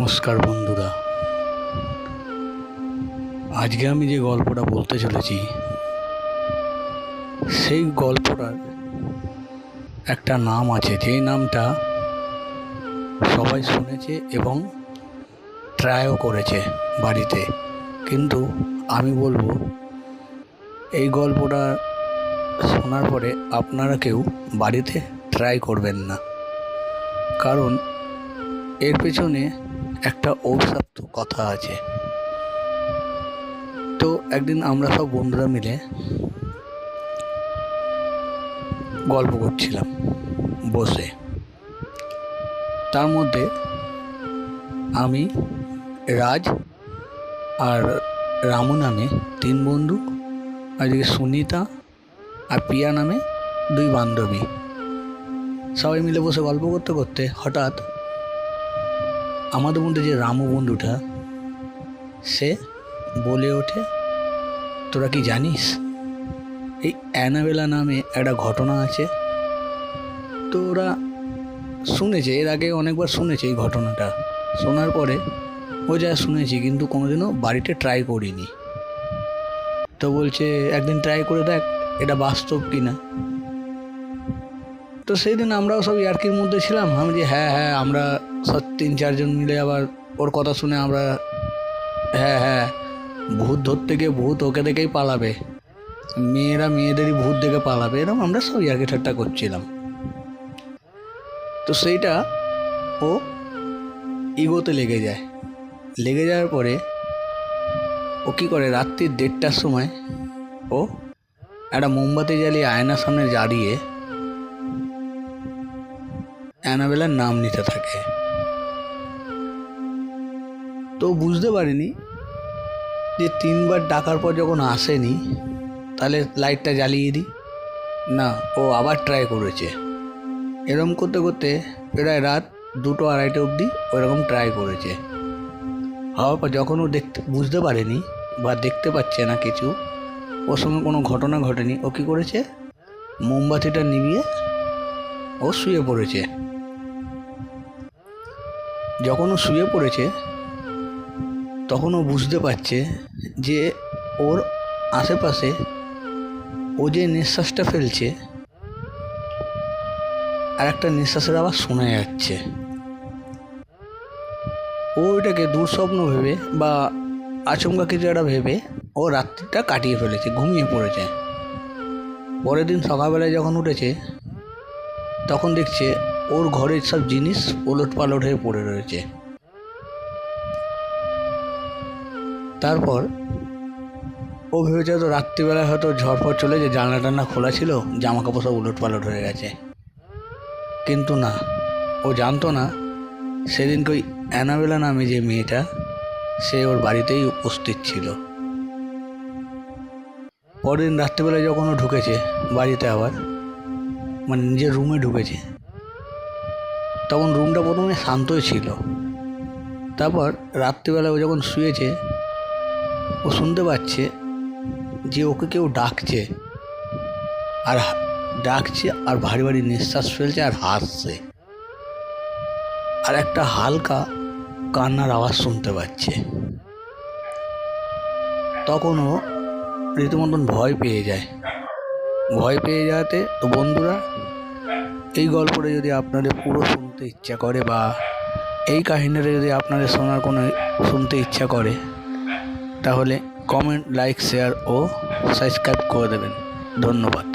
নমস্কার বন্ধুরা, আজকে আমি যে গল্পটা বলতে চলেছি সেই গল্পটার একটা নাম আছে, যেই নামটা সবাই শুনেছে এবং ট্রাইও করেছে বাড়িতে। কিন্তু আমি বলবো এই গল্পটা শোনার পরে আপনারা কেউ বাড়িতে ট্রাই করবেন না, কারণ এর পেছনে একটা অভিশপ্ত কথা আছে। তো একদিন আমরা সব বন্ধুরা মিলে গল্প করছিলাম বসে। তার মধ্যে আমি, রাজ আর রামু নামে 3 বন্ধু, আর এদিকে সুনিতা আর পিয়া নামে 2 বান্ধবী, সবাই মিলে বসে গল্প করতে করতে হঠাৎ আমাদের মধ্যে যে রামু বন্ধুটা, সে বলে ওঠে, তোরা কি জানিস এই অ্যানাবেলা নামে একটা ঘটনা আছে? তো ওরা শুনেছে, এর আগে অনেকবার শুনেছে এই ঘটনাটা। শোনার পরে ও যা শুনেছি কিন্তু কোনোদিনও বাড়িতে ট্রাই করিনি। তো বলছে একদিন ট্রাই করে দেখ এটা বাস্তব কিনা। তো সেই দিন আমরাও সব ইয়ার্কির মধ্যে ছিলাম। আমি যে হ্যাঁ আমরা সব 3-4 জন মিলে আবার ওর কথা শুনে আমরা হ্যাঁ ভূত ধরতে গিয়ে ভূত ওকে দেখেই পালাবে, মেয়েরা মেয়েদেরই ভূত দেখে পালাবে, এরকম আমরা সব ইয়ার্কি ঠাট্টা করছিলাম। তো সেইটা ও ইগোতে লেগে যাওয়ার পরে ও কী করে, রাত্রির 1:30টার সময় ও একটা মোমবাতি জ্বালিয়ে আয়নার সামনে দাঁড়িয়ে অ্যানাবেলার নাম নিতে থাকে। তো বুঝতে পারিনি যে 3বার ডাকার পর যখন আসেনি তাহলে লাইটটা জ্বালিয়ে দিই না, ও আবার ট্রাই করেছে। এরকম করতে করতে প্রায় রাত 2-2-2:30 অবধি ওরকম ট্রাই করেছে। হওয়ার পর যখন ও বুঝতে পারেনি বা দেখতে পাচ্ছে না কিছু, ওর সঙ্গে কোনো ঘটনা ঘটেনি, ও কী করেছে, মোমবাতিটা নিভিয়ে ও শুয়ে পড়েছে। যখন ও শুয়ে পড়েছে তখন ও বুঝতে পারছে যে ওর আশেপাশে ও যে নিঃশ্বাসটা ফেলছে আর একটা নিঃশ্বাসের আওয়াজ শোনা যাচ্ছে। ও ওইটাকে দুঃস্বপ্ন ভেবে বা আচমকা কিছু একটা ভেবে ও রাত্রিটা কাটিয়ে ফেলেছে, ঘুমিয়ে পড়েছে। পরের দিন সকালবেলায় যখন উঠেছে তখন দেখছে ওর ঘরের সব জিনিস ওলটপালট হয়ে পড়ে রয়েছে। তারপর ও ভেবেছে তো রাত্রিবেলায় হয়তো ঝড়ফড় চলে, যে জানলা টান্না খোলা ছিল, জামা কাপড় সব উলটপালট হয়ে গেছে। কিন্তু না, ও জানতো না সেদিনকে ওই অ্যানাবেলা নামে যে মেয়েটা, সে ওর বাড়িতেই উপস্থিত ছিল। পরের দিন রাত্রিবেলায় যখন ও ঢুকেছে বাড়িতে, আবার মানে নিজের রুমে ঢুকেছে, তখন রুমটা প্রথমে শান্তই ছিল। তারপর রাত্রিবেলা ও যখন শুয়েছে ও শুনতে পাচ্ছে যে ওকে কেউ ডাকছে আর ভারী ভারী নিঃশ্বাস ফেলছে আর হাসছে, আর একটা হালকা কান্নার আওয়াজ শুনতে পাচ্ছে। তখন ও রীতিমতন ভয় পেয়ে যাওয়াতে, তো বন্ধুরা এই গল্পটা যদি আপনাদের পুরো শুনতে ইচ্ছা করে বা এই কাহিনীটা যদি আপনাদের শুনতে ইচ্ছা করে, তাহলে কমেন্ট, লাইক, শেয়ার ও সাবস্ক্রাইব করে দেবেন। ধন্যবাদ।